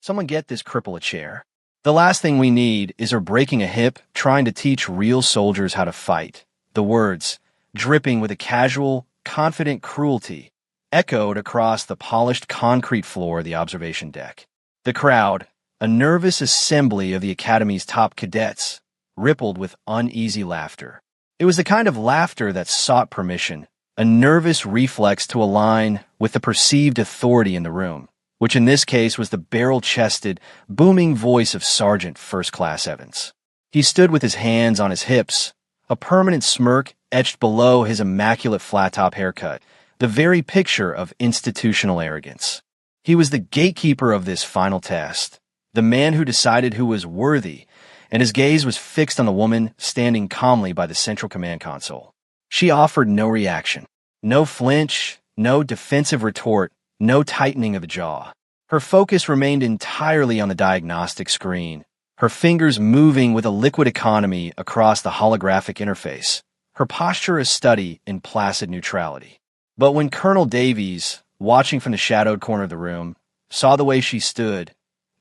Someone get this cripple a chair. The last thing we need is her breaking a hip trying to teach real soldiers how to fight. The words, dripping with a casual, confident cruelty, echoed across the polished concrete floor of the observation deck. The crowd, a nervous assembly of the Academy's top cadets, rippled with uneasy laughter. It was the kind of laughter that sought permission, a nervous reflex to align with the perceived authority in the room, which in this case was the barrel-chested, booming voice of Sergeant First Class Evans. He stood with his hands on his hips, a permanent smirk etched below his immaculate flat-top haircut, the very picture of institutional arrogance. He was the gatekeeper of this final test, the man who decided who was worthy, and his gaze was fixed on the woman standing calmly by the central command console. She offered no reaction, no flinch, no defensive retort, no tightening of the jaw. Her focus remained entirely on the diagnostic screen, her fingers moving with a liquid economy across the holographic interface, her posture a study in placid neutrality. But when Colonel Davies, watching from the shadowed corner of the room, saw the way she stood,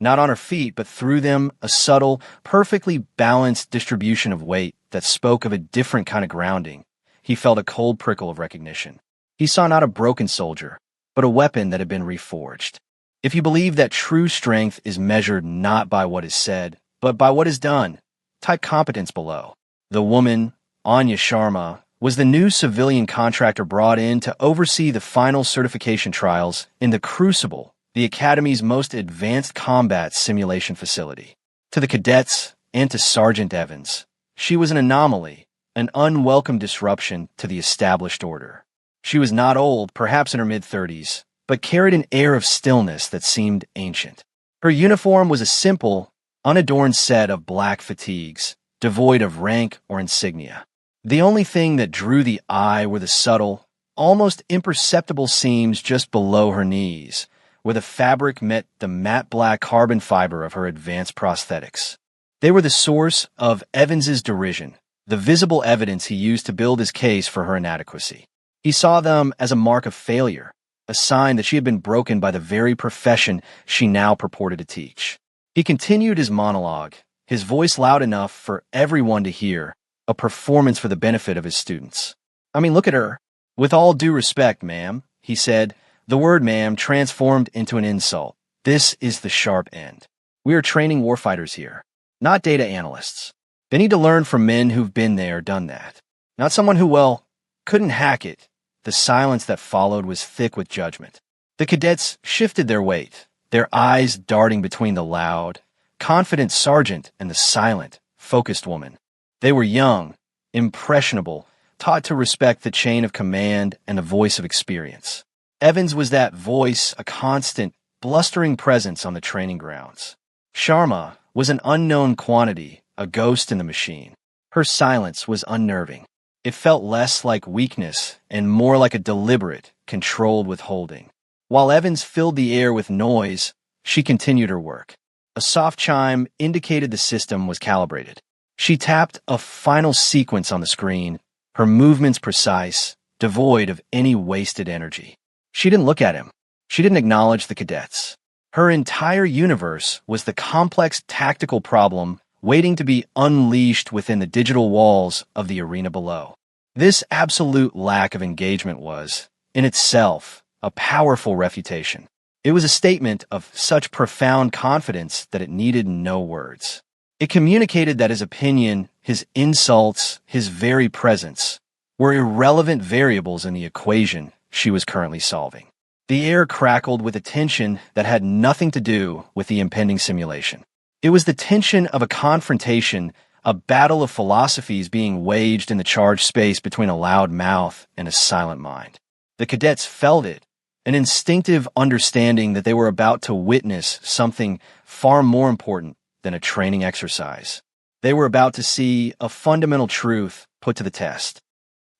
not on her feet, but through them, a subtle, perfectly balanced distribution of weight that spoke of a different kind of grounding, he felt a cold prickle of recognition. He saw not a broken soldier, but a weapon that had been reforged. If you believe that true strength is measured not by what is said, but by what is done, type competence below. The woman, Anya Sharma, was the new civilian contractor brought in to oversee the final certification trials in the Crucible, the Academy's most advanced combat simulation facility. To the cadets and to Sergeant Evans, she was an anomaly, an unwelcome disruption to the established order. She was not old, perhaps in her mid-30s, but carried an air of stillness that seemed ancient. Her uniform was a simple, unadorned set of black fatigues, devoid of rank or insignia. The only thing that drew the eye were the subtle, almost imperceptible seams just below her knees, where the fabric met the matte black carbon fiber of her advanced prosthetics. They were the source of Evans's derision, the visible evidence he used to build his case for her inadequacy. He saw them as a mark of failure, a sign that she had been broken by the very profession she now purported to teach. He continued his monologue, his voice loud enough for everyone to hear, a performance for the benefit of his students. I mean, look at her. With all due respect, ma'am, he said, the word ma'am transformed into an insult. This is the sharp end. We are training warfighters here, not data analysts. They need to learn from men who've been there, done that. Not someone who, well, couldn't hack it. The silence that followed was thick with judgment. The cadets shifted their weight, their eyes darting between the loud, confident sergeant and the silent, focused woman. They were young, impressionable, taught to respect the chain of command and the voice of experience. Evans was that voice, a constant, blustering presence on the training grounds. Sharma was an unknown quantity, a ghost in the machine. Her silence was unnerving. It felt less like weakness and more like a deliberate, controlled withholding. While Evans filled the air with noise, she continued her work. A soft chime indicated the system was calibrated. She tapped a final sequence on the screen, her movements precise, devoid of any wasted energy. She didn't look at him. She didn't acknowledge the cadets. Her entire universe was the complex tactical problem waiting to be unleashed within the digital walls of the arena below. This absolute lack of engagement was, in itself, a powerful refutation. It was a statement of such profound confidence that it needed no words. It communicated that his opinion, his insults, his very presence were irrelevant variables in the equation she was currently solving. The air crackled with a tension that had nothing to do with the impending simulation. It was the tension of a confrontation, a battle of philosophies being waged in the charged space between a loud mouth and a silent mind. The cadets felt it, an instinctive understanding that they were about to witness something far more important than a training exercise. They were about to see a fundamental truth put to the test.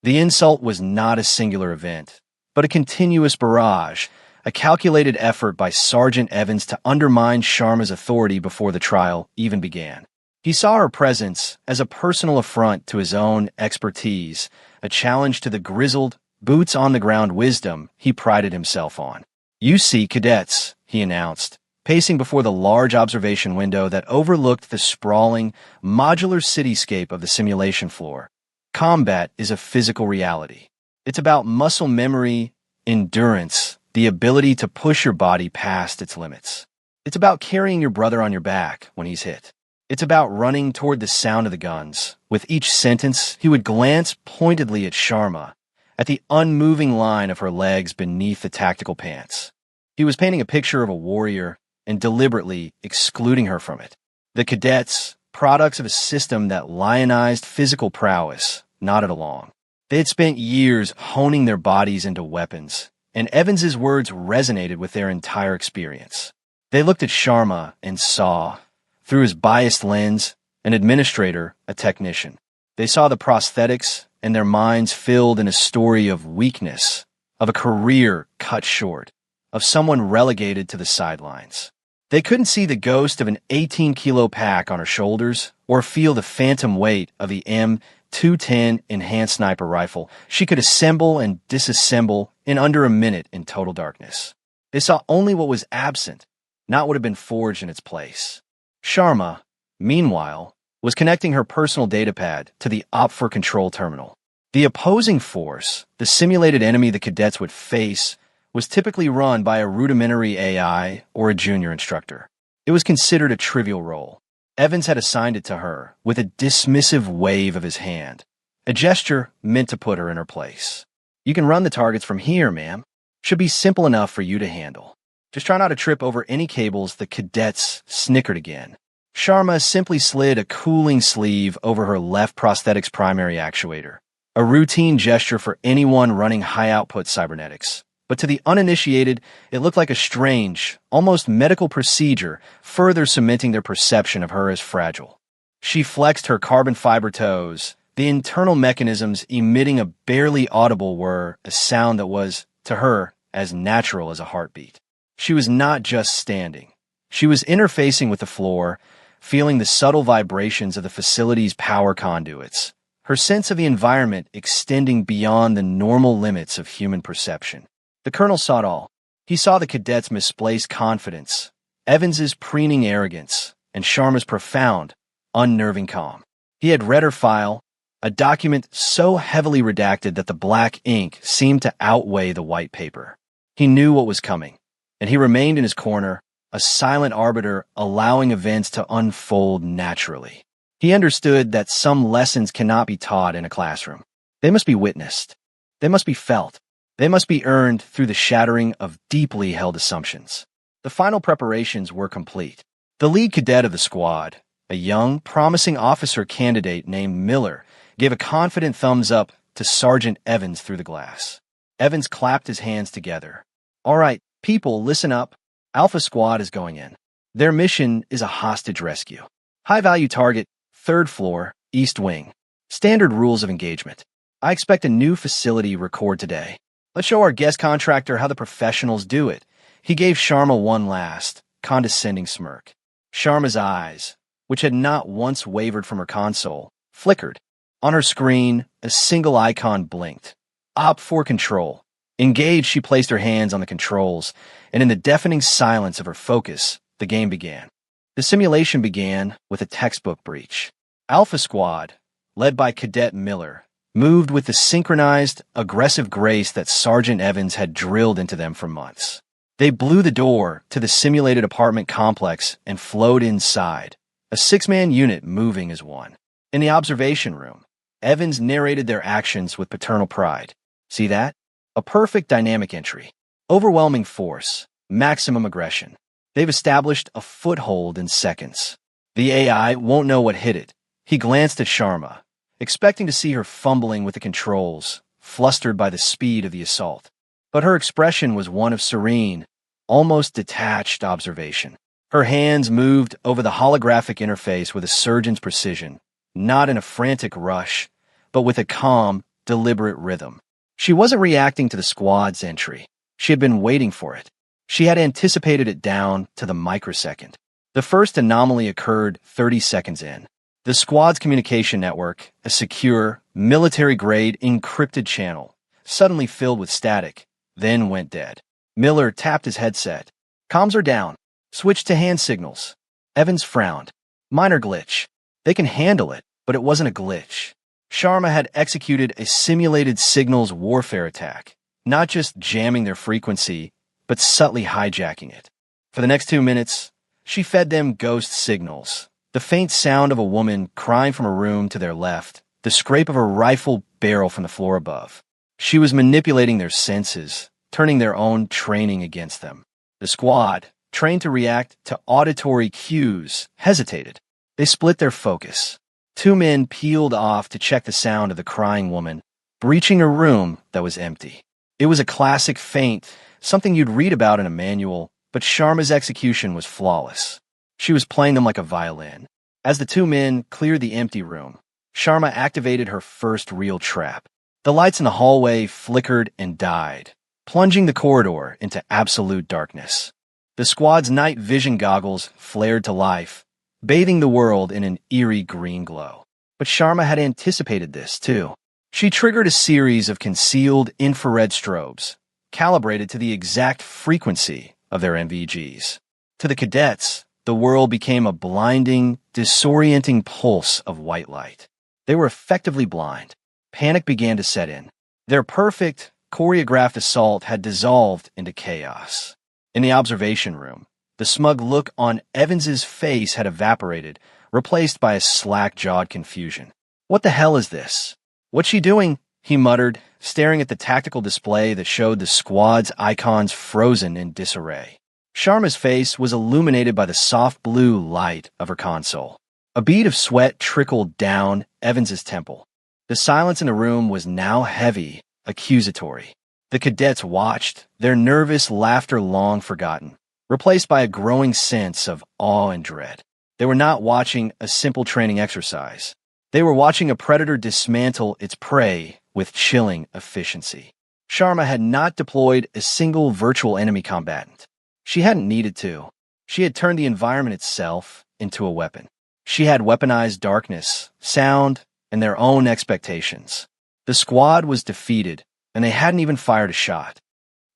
The insult was not a singular event, but a continuous barrage, a calculated effort by Sergeant Evans to undermine Sharma's authority before the trial even began. He saw her presence as a personal affront to his own expertise, a challenge to the grizzled, boots-on-the-ground wisdom he prided himself on. "You see, cadets," he announced, pacing before the large observation window that overlooked the sprawling, modular cityscape of the simulation floor. Combat is a physical reality. It's about muscle memory, endurance, the ability to push your body past its limits. It's about carrying your brother on your back when he's hit. It's about running toward the sound of the guns. With each sentence, he would glance pointedly at Sharma, at the unmoving line of her legs beneath the tactical pants. He was painting a picture of a warrior and deliberately excluding her from it. The cadets, products of a system that lionized physical prowess, nodded along. They had spent years honing their bodies into weapons, and Evans's words resonated with their entire experience. They looked at Sharma and saw, through his biased lens, an administrator, a technician. They saw the prosthetics, and their minds filled in a story of weakness, of a career cut short, of someone relegated to the sidelines. They couldn't see the ghost of an 18-kilo pack on her shoulders or feel the phantom weight of the M210 enhanced sniper rifle she could assemble and disassemble in under a minute in total darkness. They saw only what was absent, not what had been forged in its place. Sharma, meanwhile, was connecting her personal datapad to the OPFOR control terminal. The opposing force, the simulated enemy the cadets would face, was typically run by a rudimentary AI or a junior instructor. It was considered a trivial role. Evans had assigned it to her with a dismissive wave of his hand, a gesture meant to put her in her place. "You can run the targets from here, ma'am. Should be simple enough for you to handle. Just try not to trip over any cables." The cadets snickered again. Sharma simply slid a cooling sleeve over her left prosthetic's primary actuator, a routine gesture for anyone running high-output cybernetics. But to the uninitiated, it looked like a strange, almost medical procedure, further cementing their perception of her as fragile. She flexed her carbon fiber toes, the internal mechanisms emitting a barely audible whir, a sound that was, to her, as natural as a heartbeat. She was not just standing. She was interfacing with the floor, feeling the subtle vibrations of the facility's power conduits, her sense of the environment extending beyond the normal limits of human perception. The colonel saw it all. He saw the cadets' misplaced confidence, Evans's preening arrogance, and Sharma's profound, unnerving calm. He had read her file, a document so heavily redacted that the black ink seemed to outweigh the white paper. He knew what was coming, and he remained in his corner, a silent arbiter allowing events to unfold naturally. He understood that some lessons cannot be taught in a classroom. They must be witnessed. They must be felt. They must be earned through the shattering of deeply held assumptions. The final preparations were complete. The lead cadet of the squad, a young, promising officer candidate named Miller, gave a confident thumbs up to Sergeant Evans through the glass. Evans clapped his hands together. "All right, people, listen up. Alpha Squad is going in. Their mission is a hostage rescue. High-value target, 3rd floor, East Wing. Standard rules of engagement. I expect a new facility record today. Let's show our guest contractor how the professionals do it." He gave Sharma one last, condescending smirk. Sharma's eyes, which had not once wavered from her console, flickered. On her screen, a single icon blinked. OPFOR control. Engaged, she placed her hands on the controls, and in the deafening silence of her focus, the game began. The simulation began with a textbook breach. Alpha Squad, led by Cadet Miller, moved with the synchronized, aggressive grace that Sergeant Evans had drilled into them for months. They blew the door to the simulated apartment complex and flowed inside, a 6-man unit moving as one. In the observation room, Evans narrated their actions with paternal pride. "See that? A perfect dynamic entry. Overwhelming force, maximum aggression. They've established a foothold in seconds. The AI won't know what hit it." He glanced at Sharma, expecting to see her fumbling with the controls, flustered by the speed of the assault. But her expression was one of serene, almost detached observation. Her hands moved over the holographic interface with a surgeon's precision, not in a frantic rush, but with a calm, deliberate rhythm. She wasn't reacting to the squad's entry. She had been waiting for it. She had anticipated it down to the microsecond. The first anomaly occurred 30 seconds in. The squad's communication network, a secure, military-grade encrypted channel, suddenly filled with static, then went dead. Miller tapped his headset. "Comms are down. Switched to hand signals. Evans frowned. Minor glitch. They can handle it, but it wasn't a glitch. Sharma had executed a simulated signals warfare attack, not just jamming their frequency, but subtly hijacking it. For the next 2 minutes, she fed them ghost signals. The faint sound of a woman crying from a room to their left, the scrape of a rifle barrel from the floor above. She was manipulating their senses, turning their own training against them. The squad, trained to react to auditory cues, hesitated. They split their focus. 2 men peeled off to check the sound of the crying woman, breaching a room that was empty. It was a classic feint, something you'd read about in a manual, but Sharma's execution was flawless. She was playing them like a violin. As the 2 men cleared the empty room, Sharma activated her first real trap. The lights in the hallway flickered and died, plunging the corridor into absolute darkness. The squad's night vision goggles flared to life, bathing the world in an eerie green glow. But Sharma had anticipated this, too. She triggered a series of concealed infrared strobes, calibrated to the exact frequency of their MVGs. To the cadets, the world became a blinding, disorienting pulse of white light. They were effectively blind. Panic began to set in. Their perfect, choreographed assault had dissolved into chaos. In the observation room, the smug look on Evans's face had evaporated, replaced by a slack-jawed confusion. "What the hell is this? What's she doing?" he muttered, staring at the tactical display that showed the squad's icons frozen in disarray. Sharma's face was illuminated by the soft blue light of her console. A bead of sweat trickled down Evans's temple. The silence in the room was now heavy, accusatory. The cadets watched, their nervous laughter long forgotten, replaced by a growing sense of awe and dread. They were not watching a simple training exercise. They were watching a predator dismantle its prey with chilling efficiency. Sharma had not deployed a single virtual enemy combatant. She hadn't needed to. She had turned the environment itself into a weapon. She had weaponized darkness, sound, and their own expectations. The squad was defeated, and they hadn't even fired a shot.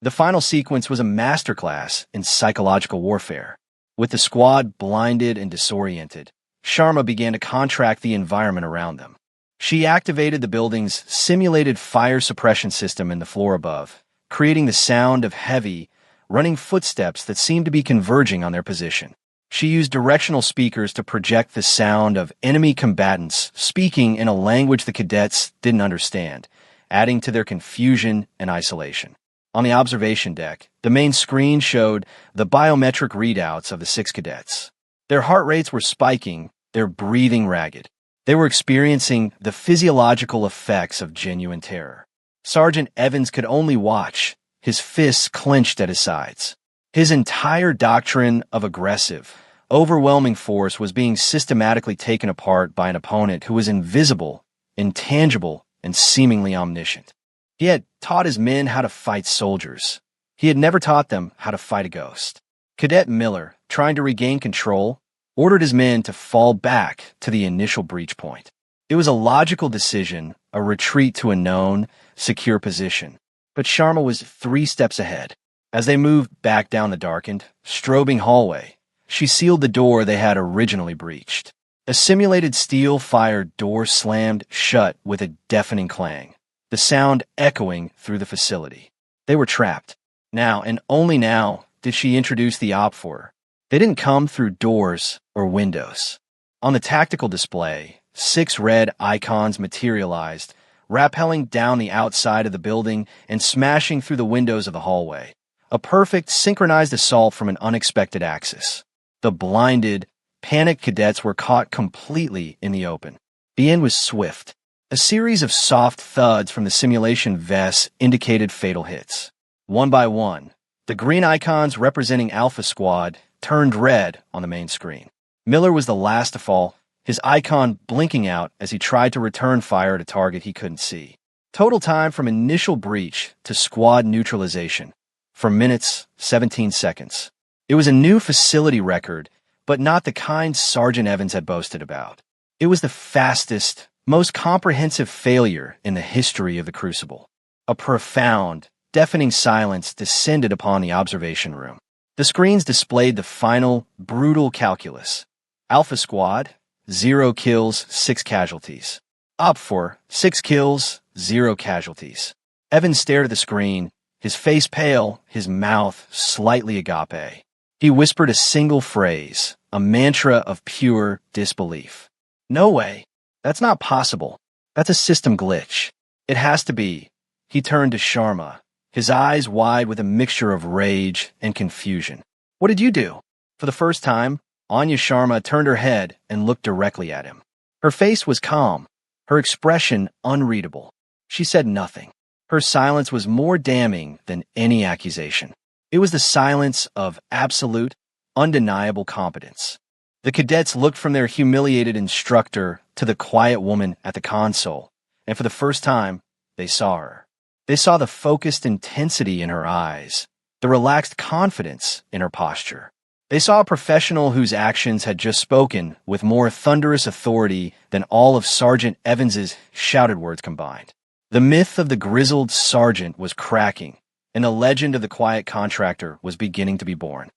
The final sequence was a masterclass in psychological warfare. With the squad blinded and disoriented, Sharma began to contract the environment around them. She activated the building's simulated fire suppression system in the floor above, creating the sound of heavy, running footsteps that seemed to be converging on their position. She used directional speakers to project the sound of enemy combatants speaking in a language the cadets didn't understand, adding to their confusion and isolation. On the observation deck, the main screen showed the biometric readouts of the 6 cadets. Their heart rates were spiking, their breathing ragged. They were experiencing the physiological effects of genuine terror. Sergeant Evans could only watch, his fists clenched at his sides. His entire doctrine of aggressive, overwhelming force was being systematically taken apart by an opponent who was invisible, intangible, and seemingly omniscient. He had taught his men how to fight soldiers. He had never taught them how to fight a ghost. Cadet Miller, trying to regain control, ordered his men to fall back to the initial breach point. It was a logical decision, a retreat to a known, secure position. But Sharma was 3 steps ahead. As they moved back down the darkened, strobing hallway, she sealed the door they had originally breached. A simulated steel-fired door slammed shut with a deafening clang, the sound echoing through the facility. They were trapped. Now, and only now, did she introduce the OPFOR. They didn't come through doors or windows. On the tactical display, 6 red icons materialized, rappelling down the outside of the building and smashing through the windows of the hallway. A perfect, synchronized assault from an unexpected axis. The blinded, panicked cadets were caught completely in the open. The end was swift. A series of soft thuds from the simulation vests indicated fatal hits. One by one, the green icons representing Alpha Squad turned red on the main screen. Miller was the last to fall, his icon blinking out as he tried to return fire at a target he couldn't see. Total time from initial breach to squad neutralization. For minutes, 17 seconds. It was a new facility record, but not the kind Sergeant Evans had boasted about. It was the fastest, most comprehensive failure in the history of the Crucible. A profound, deafening silence descended upon the observation room. The screens displayed the final, brutal calculus. Alpha Squad, 0 kills, 6 casualties. Op for 6 kills, 0 casualties. Evans stared at the screen, his face pale, his mouth slightly agape. He whispered a single phrase, a mantra of pure disbelief. No way. That's not possible. That's a system glitch. It has to be. He turned to Sharma, his eyes wide with a mixture of rage and confusion. What did you do? For the first time, Anya Sharma turned her head and looked directly at him. Her face was calm, her expression unreadable. She said nothing. Her silence was more damning than any accusation. It was the silence of absolute, undeniable competence. The cadets looked from their humiliated instructor to the quiet woman at the console, and for the first time, they saw her. They saw the focused intensity in her eyes, the relaxed confidence in her posture. They saw a professional whose actions had just spoken with more thunderous authority than all of Sergeant Evans's shouted words combined. The myth of the grizzled sergeant was cracking, and the legend of the quiet contractor was beginning to be born.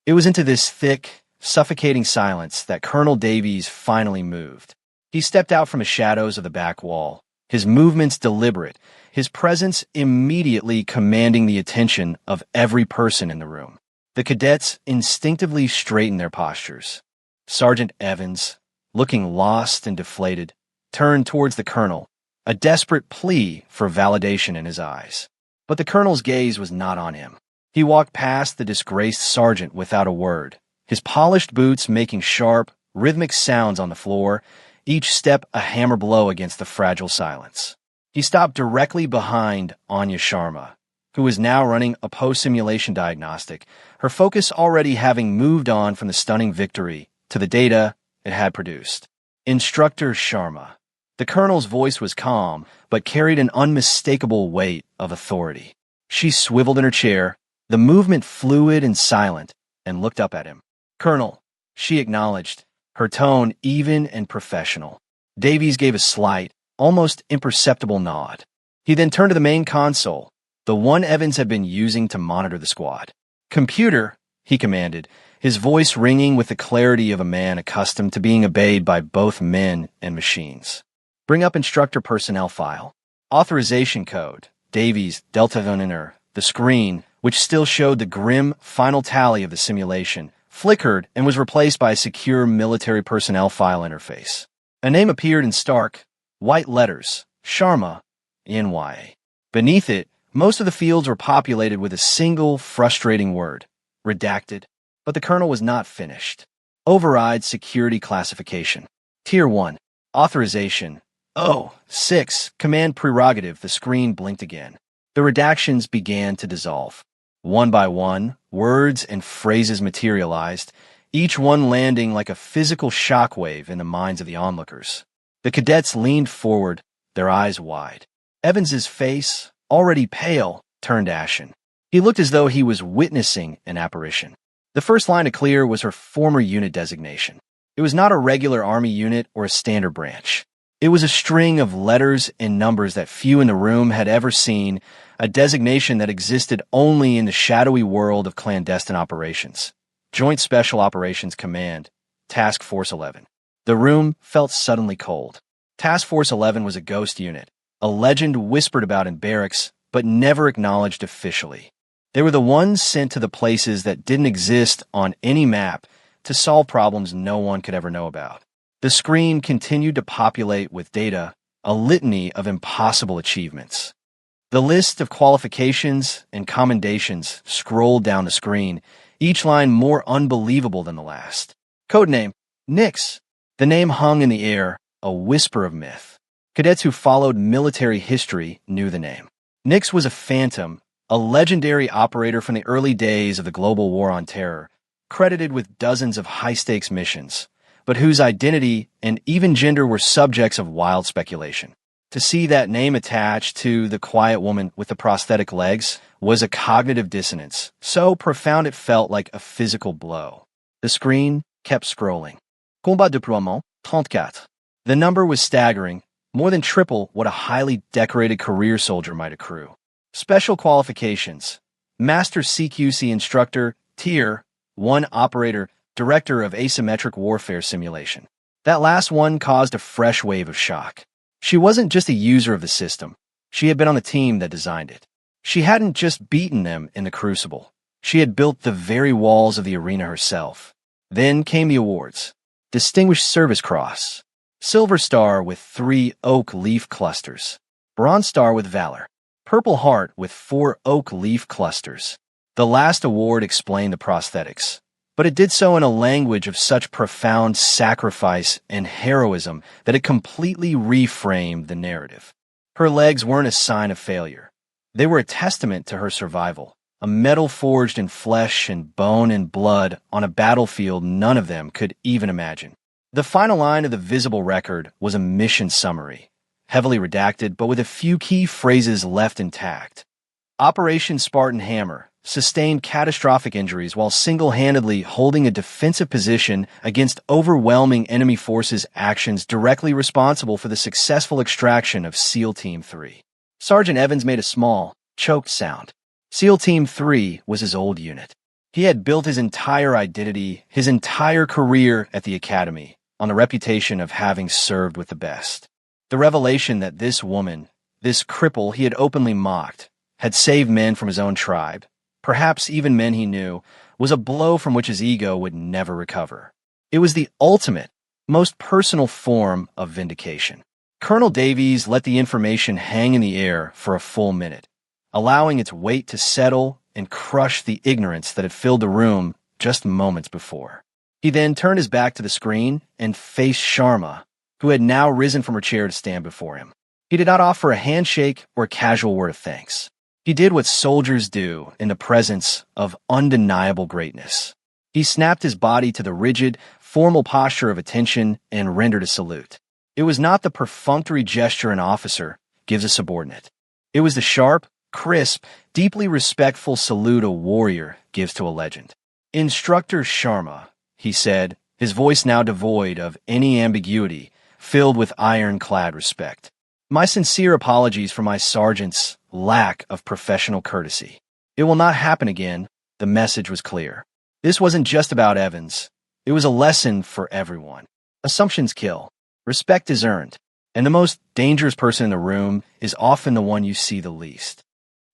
It was into this thick, suffocating silence that Colonel Davies finally moved. He stepped out from the shadows of the back wall, his movements deliberate, his presence immediately commanding the attention of every person in the room. The cadets instinctively straightened their postures. Sergeant Evans, looking lost and deflated, turned towards the colonel, a desperate plea for validation in his eyes. But the colonel's gaze was not on him. He walked past the disgraced sergeant without a word, his polished boots making sharp, rhythmic sounds on the floor, each step a hammer blow against the fragile silence. He stopped directly behind Anya Sharma, who was now running a post-simulation diagnostic, her focus already having moved on from the stunning victory to the data it had produced. Instructor Sharma. The colonel's voice was calm, but carried an unmistakable weight of authority. She swiveled in her chair, the movement fluid and silent, and looked up at him. Colonel, she acknowledged, her tone even and professional. Davies gave a slight, almost imperceptible nod. He then turned to the main console, the one Evans had been using to monitor the squad. Computer, he commanded, his voice ringing with the clarity of a man accustomed to being obeyed by both men and machines. Bring up instructor personnel file. Authorization code, Davies, Delta Voniner. The screen, which still showed the grim final tally of the simulation, flickered and was replaced by a secure military personnel file interface. A name appeared in stark, white letters, Sharma, NY. Beneath it, most of the fields were populated with a single frustrating word, redacted, but the colonel was not finished. Override security classification. Tier 1. Authorization. 6. Command prerogative. The screen blinked again. The redactions began to dissolve. One by one, words and phrases materialized, each one landing like a physical shockwave in the minds of the onlookers. The cadets leaned forward, their eyes wide. Evans's face, already pale, turned ashen. He looked as though he was witnessing an apparition. The first line to clear was her former unit designation. It was not a regular army unit or a standard branch. It was a string of letters and numbers that few in the room had ever seen, a designation that existed only in the shadowy world of clandestine operations. Joint Special Operations Command, Task Force 11. The room felt suddenly cold. Task Force 11 was a ghost unit, a legend whispered about in barracks, but never acknowledged officially. They were the ones sent to the places that didn't exist on any map to solve problems no one could ever know about. The screen continued to populate with data, a litany of impossible achievements. The list of qualifications and commendations scrolled down the screen, each line more unbelievable than the last. Codename, Nix. The name hung in the air, a whisper of myth. Cadets who followed military history knew the name. Nix was a phantom, a legendary operator from the early days of the global war on terror, credited with dozens of high-stakes missions, but whose identity and even gender were subjects of wild speculation. To see that name attached to the quiet woman with the prosthetic legs was a cognitive dissonance, so profound it felt like a physical blow. The screen kept scrolling. Combat déploiement 34. The number was staggering, more than triple what a highly decorated career soldier might accrue. Special qualifications. Master CQC Instructor Tier 1 Operator, Director of Asymmetric Warfare Simulation. That last one caused a fresh wave of shock. She wasn't just a user of the system. She had been on the team that designed it. She hadn't just beaten them in the Crucible. She had built the very walls of the arena herself. Then came the awards. Distinguished Service Cross. Silver Star with 3 oak leaf clusters. Bronze Star with Valor. Purple Heart with 4 oak leaf clusters. The last award explained the prosthetics, but it did so in a language of such profound sacrifice and heroism that it completely reframed the narrative. Her legs weren't a sign of failure. They were a testament to her survival, a medal forged in flesh and bone and blood on a battlefield none of them could even imagine. The final line of the visible record was a mission summary, heavily redacted but with a few key phrases left intact. Operation Spartan Hammer sustained catastrophic injuries while single-handedly holding a defensive position against overwhelming enemy forces' actions directly responsible for the successful extraction of SEAL Team 3. Sergeant Evans made a small, choked sound. SEAL Team 3 was his old unit. He had built his entire identity, his entire career at the academy, on the reputation of having served with the best. The revelation that this woman, this cripple he had openly mocked, had saved men from his own tribe, perhaps even men he knew, was a blow from which his ego would never recover. It was the ultimate, most personal form of vindication. Colonel Davies let the information hang in the air for a full minute, allowing its weight to settle and crush the ignorance that had filled the room just moments before. He then turned his back to the screen and faced Sharma, who had now risen from her chair to stand before him. He did not offer a handshake or a casual word of thanks. He did what soldiers do in the presence of undeniable greatness. He snapped his body to the rigid, formal posture of attention and rendered a salute. It was not the perfunctory gesture an officer gives a subordinate. It was the sharp, crisp, deeply respectful salute a warrior gives to a legend. "Instructor Sharma," he said, his voice now devoid of any ambiguity, filled with ironclad respect. "My sincere apologies for my sergeant's lack of professional courtesy. It will not happen again." The message was clear. This wasn't just about Evans. It was a lesson for everyone. Assumptions kill. Respect is earned. And the most dangerous person in the room is often the one you see the least.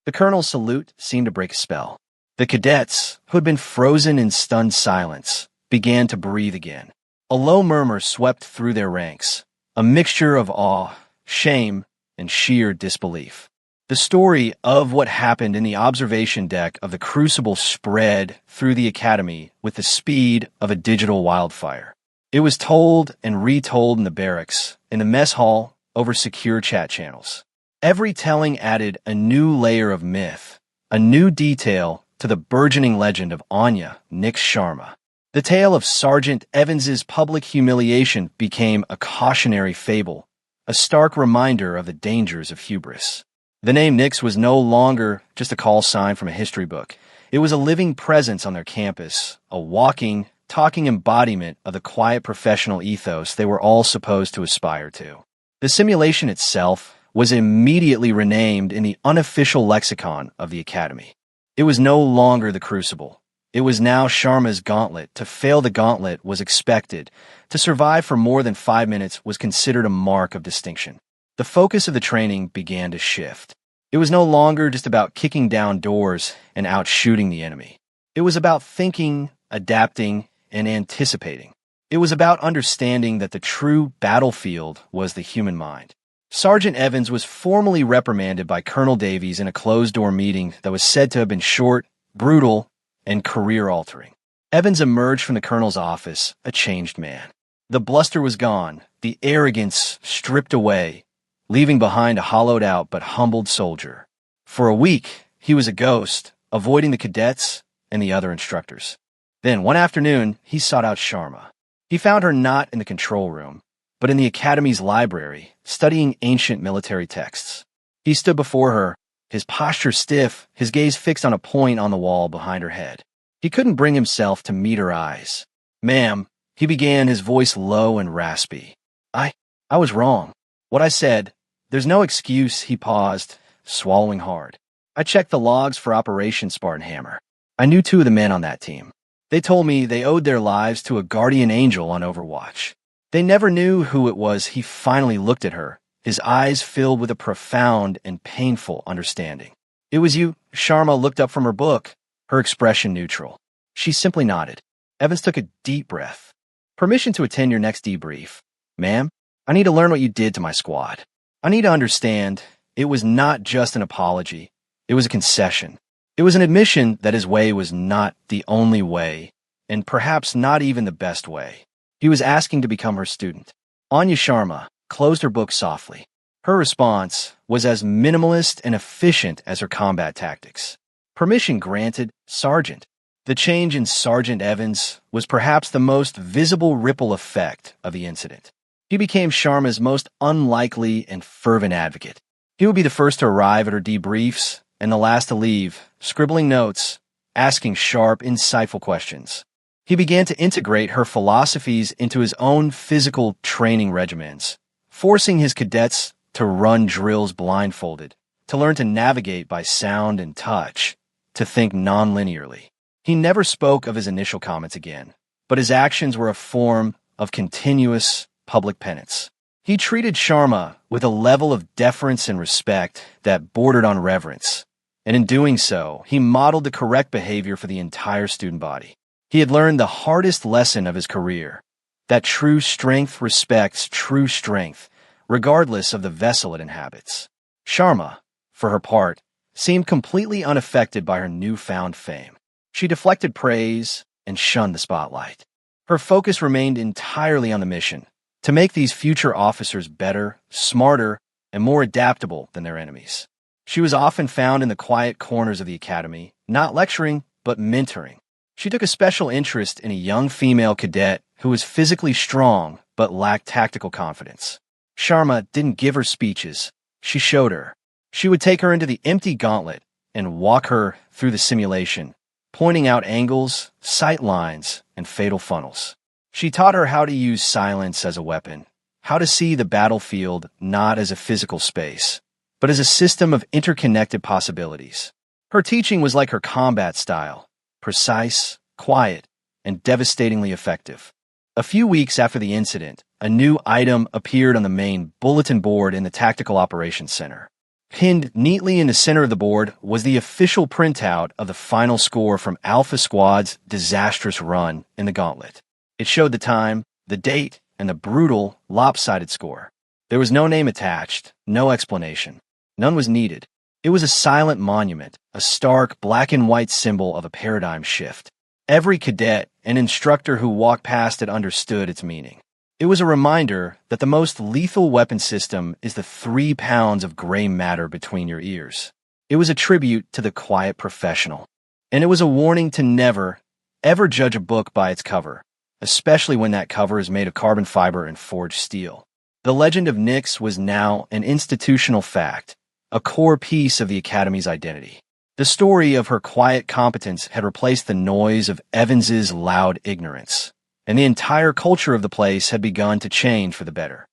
The colonel's salute seemed to break a spell. The cadets, who had been frozen in stunned silence, began to breathe again. A low murmur swept through their ranks, a mixture of awe, shame, and sheer disbelief. The story of what happened in the observation deck of the Crucible spread through the academy with the speed of a digital wildfire. It was told and retold in the barracks, in the mess hall, over secure chat channels. Every telling added a new layer of myth, a new detail to the burgeoning legend of Anya Nix Sharma. The tale of Sergeant Evans's public humiliation became a cautionary fable, a stark reminder of the dangers of hubris. The name Nix was no longer just a call sign from a history book. It was a living presence on their campus, a walking, talking embodiment of the quiet professional ethos they were all supposed to aspire to. The simulation itself was immediately renamed in the unofficial lexicon of the academy. It was no longer the Crucible. It was now Sharma's gauntlet. To fail the gauntlet was expected. To survive for more than 5 minutes was considered a mark of distinction. The focus of the training began to shift. It was no longer just about kicking down doors and outshooting the enemy. It was about thinking, adapting, and anticipating. It was about understanding that the true battlefield was the human mind. Sergeant Evans was formally reprimanded by Colonel Davies in a closed-door meeting that was said to have been short, brutal, and career-altering. Evans emerged from the colonel's office, a changed man. The bluster was gone, the arrogance stripped away, leaving behind a hollowed-out but humbled soldier. For a week, he was a ghost, avoiding the cadets and the other instructors. Then, one afternoon, he sought out Sharma. He found her not in the control room, but in the academy's library, studying ancient military texts. He stood before her, his posture stiff, his gaze fixed on a point on the wall behind her head. He couldn't bring himself to meet her eyes. "Ma'am," he began, his voice low and raspy. I was wrong. What I said, there's no excuse." He paused, swallowing hard. "I checked the logs for Operation Spartan Hammer. I knew two of the men on that team. They told me they owed their lives to a guardian angel on Overwatch. They never knew who it was. He finally looked at her, his eyes filled with a profound and painful understanding. It was you. Sharma looked up from her book, her expression neutral. She simply nodded. Evans took a deep breath. Permission to attend your next debrief. Ma'am, I need to learn what you did to my squad. I need to understand it was not just an apology. It was a concession. It was an admission that his way was not the only way, and perhaps not even the best way. He was asking to become her student. Anya Sharma closed her book softly. Her response was as minimalist and efficient as her combat tactics. Permission granted, Sergeant. The change in Sergeant Evans was perhaps the most visible ripple effect of the incident. He became Sharma's most unlikely and fervent advocate. He would be the first to arrive at her debriefs and the last to leave, scribbling notes, asking sharp, insightful questions. He began to integrate her philosophies into his own physical training regimens, forcing his cadets to run drills blindfolded, to learn to navigate by sound and touch, to think non-linearly. He never spoke of his initial comments again, but his actions were a form of continuous public penance. He treated Sharma with a level of deference and respect that bordered on reverence, and in doing so, he modeled the correct behavior for the entire student body. He had learned the hardest lesson of his career, that true strength respects true strength, regardless of the vessel it inhabits. Sharma, for her part, seemed completely unaffected by her newfound fame. She deflected praise and shunned the spotlight. Her focus remained entirely on the mission, to make these future officers better, smarter, and more adaptable than their enemies. She was often found in the quiet corners of the academy, not lecturing, but mentoring. She took a special interest in a young female cadet who was physically strong but lacked tactical confidence. Sharma didn't give her speeches. She showed her. She would take her into the empty gauntlet and walk her through the simulation, pointing out angles, sight lines, and fatal funnels. She taught her how to use silence as a weapon, how to see the battlefield not as a physical space, but as a system of interconnected possibilities. Her teaching was like her combat style, precise, quiet, and devastatingly effective. A few weeks after the incident, a new item appeared on the main bulletin board in the Tactical Operations Center. Pinned neatly in the center of the board was the official printout of the final score from Alpha Squad's disastrous run in the gauntlet. It showed the time, the date, and the brutal, lopsided score. There was no name attached, no explanation. None was needed. It was a silent monument, a stark black and white symbol of a paradigm shift. Every cadet and instructor who walked past it understood its meaning. It was a reminder that the most lethal weapon system is the 3 pounds of gray matter between your ears. It was a tribute to the quiet professional. And it was a warning to never, ever judge a book by its cover, especially when that cover is made of carbon fiber and forged steel. The legend of Nyx was now an institutional fact, a core piece of the Academy's identity. The story of her quiet competence had replaced the noise of Evans's loud ignorance, and the entire culture of the place had begun to change for the better.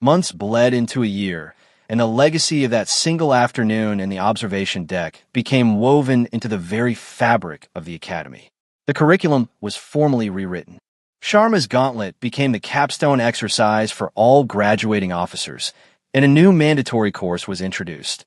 Months bled into a year, and the legacy of that single afternoon in the observation deck became woven into the very fabric of the Academy. The curriculum was formally rewritten. Sharma's gauntlet became the capstone exercise for all graduating officers, and a new mandatory course was introduced: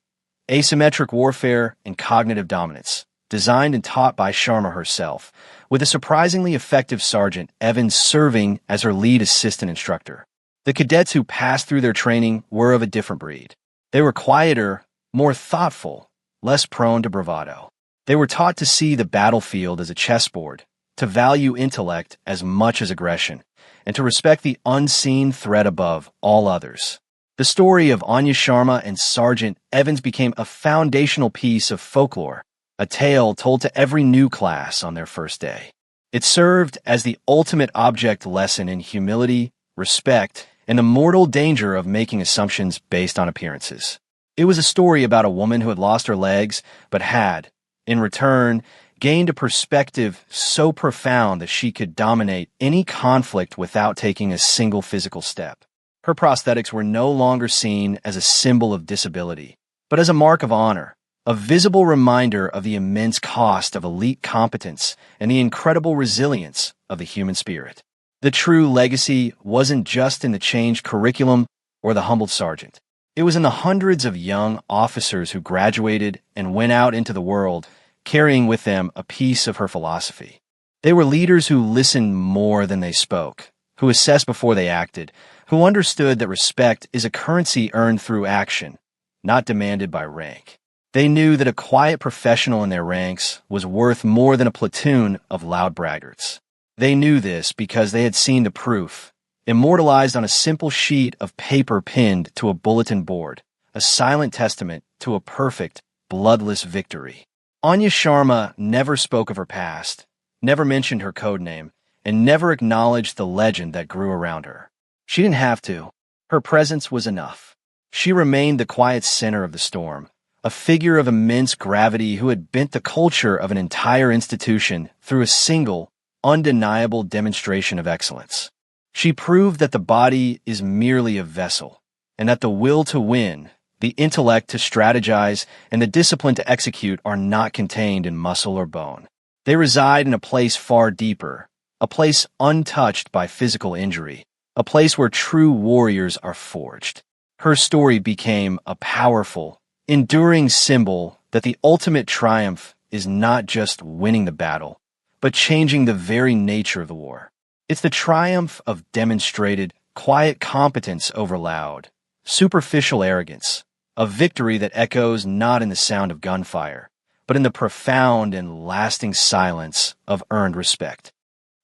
Asymmetric Warfare and Cognitive Dominance, designed and taught by Sharma herself, with a surprisingly effective Sergeant Evans serving as her lead assistant instructor. The cadets who passed through their training were of a different breed. They were quieter, more thoughtful, less prone to bravado. They were taught to see the battlefield as a chessboard, to value intellect as much as aggression, and to respect the unseen threat above all others. The story of Anya Sharma and Sergeant Evans became a foundational piece of folklore, a tale told to every new class on their first day. It served as the ultimate object lesson in humility, respect, and the mortal danger of making assumptions based on appearances. It was a story about a woman who had lost her legs, but had, in return, gained a perspective so profound that she could dominate any conflict without taking a single physical step. Her prosthetics were no longer seen as a symbol of disability, but as a mark of honor, a visible reminder of the immense cost of elite competence and the incredible resilience of the human spirit. The true legacy wasn't just in the changed curriculum or the humbled sergeant. It was in the hundreds of young officers who graduated and went out into the world, carrying with them a piece of her philosophy. They were leaders who listened more than they spoke, who assessed before they acted, who understood that respect is a currency earned through action, not demanded by rank. They knew that a quiet professional in their ranks was worth more than a platoon of loud braggarts. They knew this because they had seen the proof, immortalized on a simple sheet of paper pinned to a bulletin board, a silent testament to a perfect, bloodless victory. Anya Sharma never spoke of her past, never mentioned her code name, and never acknowledged the legend that grew around her. She didn't have to. Her presence was enough. She remained the quiet center of the storm, a figure of immense gravity who had bent the culture of an entire institution through a single, undeniable demonstration of excellence. She proved that the body is merely a vessel, and that the will to win, the intellect to strategize, and the discipline to execute are not contained in muscle or bone. They reside in a place far deeper, a place untouched by physical injury, a place where true warriors are forged. Her story became a powerful, enduring symbol that the ultimate triumph is not just winning the battle, but changing the very nature of the war. It's the triumph of demonstrated, quiet competence over loud, superficial arrogance, a victory that echoes not in the sound of gunfire, but in the profound and lasting silence of earned respect.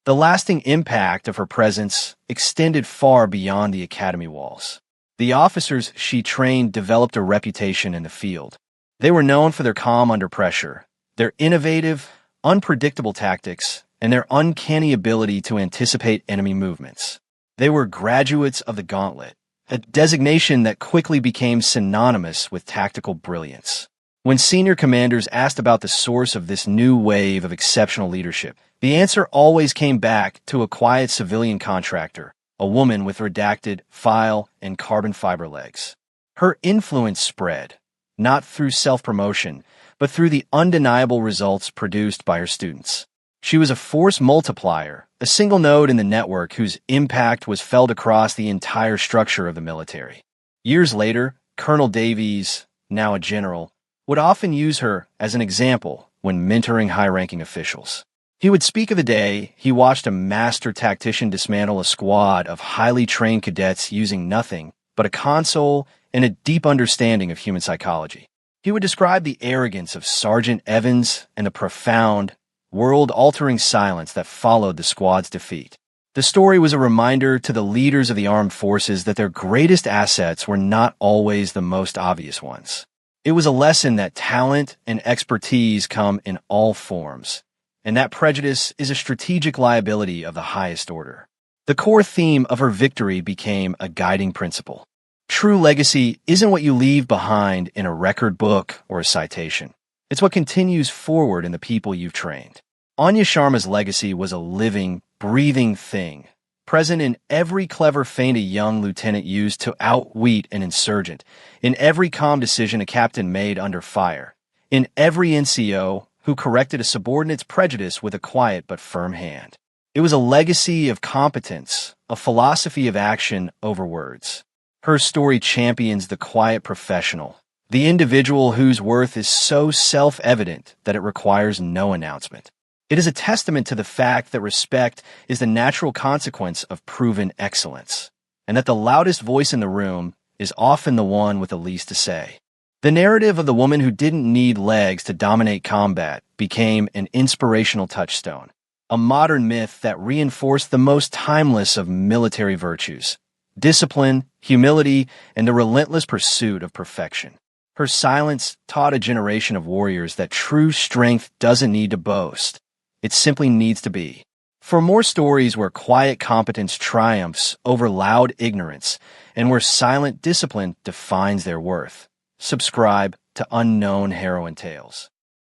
The lasting impact of her presence extended far beyond the academy walls. The officers she trained developed a reputation in the field. They were known for their calm under pressure, their innovative, unpredictable tactics, and their uncanny ability to anticipate enemy movements. They were graduates of the gauntlet, a designation that quickly became synonymous with tactical brilliance. When senior commanders asked about the source of this new wave of exceptional leadership, the answer always came back to a quiet civilian contractor, a woman with redacted file and carbon fiber legs. Her influence spread, not through self-promotion, but through the undeniable results produced by her students. She was a force multiplier, a single node in the network whose impact was felt across the entire structure of the military. Years later, Colonel Davies, now a general, would often use her as an example when mentoring high-ranking officials. He would speak of the day he watched a master tactician dismantle a squad of highly trained cadets using nothing but a console and a deep understanding of human psychology. He would describe the arrogance of Sergeant Evans and the profound, world-altering silence that followed the squad's defeat. The story was a reminder to the leaders of the armed forces that their greatest assets were not always the most obvious ones. It was a lesson that talent and expertise come in all forms, and that prejudice is a strategic liability of the highest order. The core theme of her victory became a guiding principle. True legacy isn't what you leave behind in a record book or a citation. It's what continues forward in the people you've trained. Anya Sharma's legacy was a living, breathing thing, present in every clever feint a young lieutenant used to outwit an insurgent, in every calm decision a captain made under fire, in every NCO who corrected a subordinate's prejudice with a quiet but firm hand. It was a legacy of competence, a philosophy of action over words. Her story champions the quiet professional, the individual whose worth is so self-evident that it requires no announcement. It is a testament to the fact that respect is the natural consequence of proven excellence, and that the loudest voice in the room is often the one with the least to say. The narrative of the woman who didn't need legs to dominate combat became an inspirational touchstone, a modern myth that reinforced the most timeless of military virtues: discipline, humility, and the relentless pursuit of perfection. Her silence taught a generation of warriors that true strength doesn't need to boast. It simply needs to be. For more stories where quiet competence triumphs over loud ignorance and where silent discipline defines their worth, subscribe to Unknown Heroine Tales.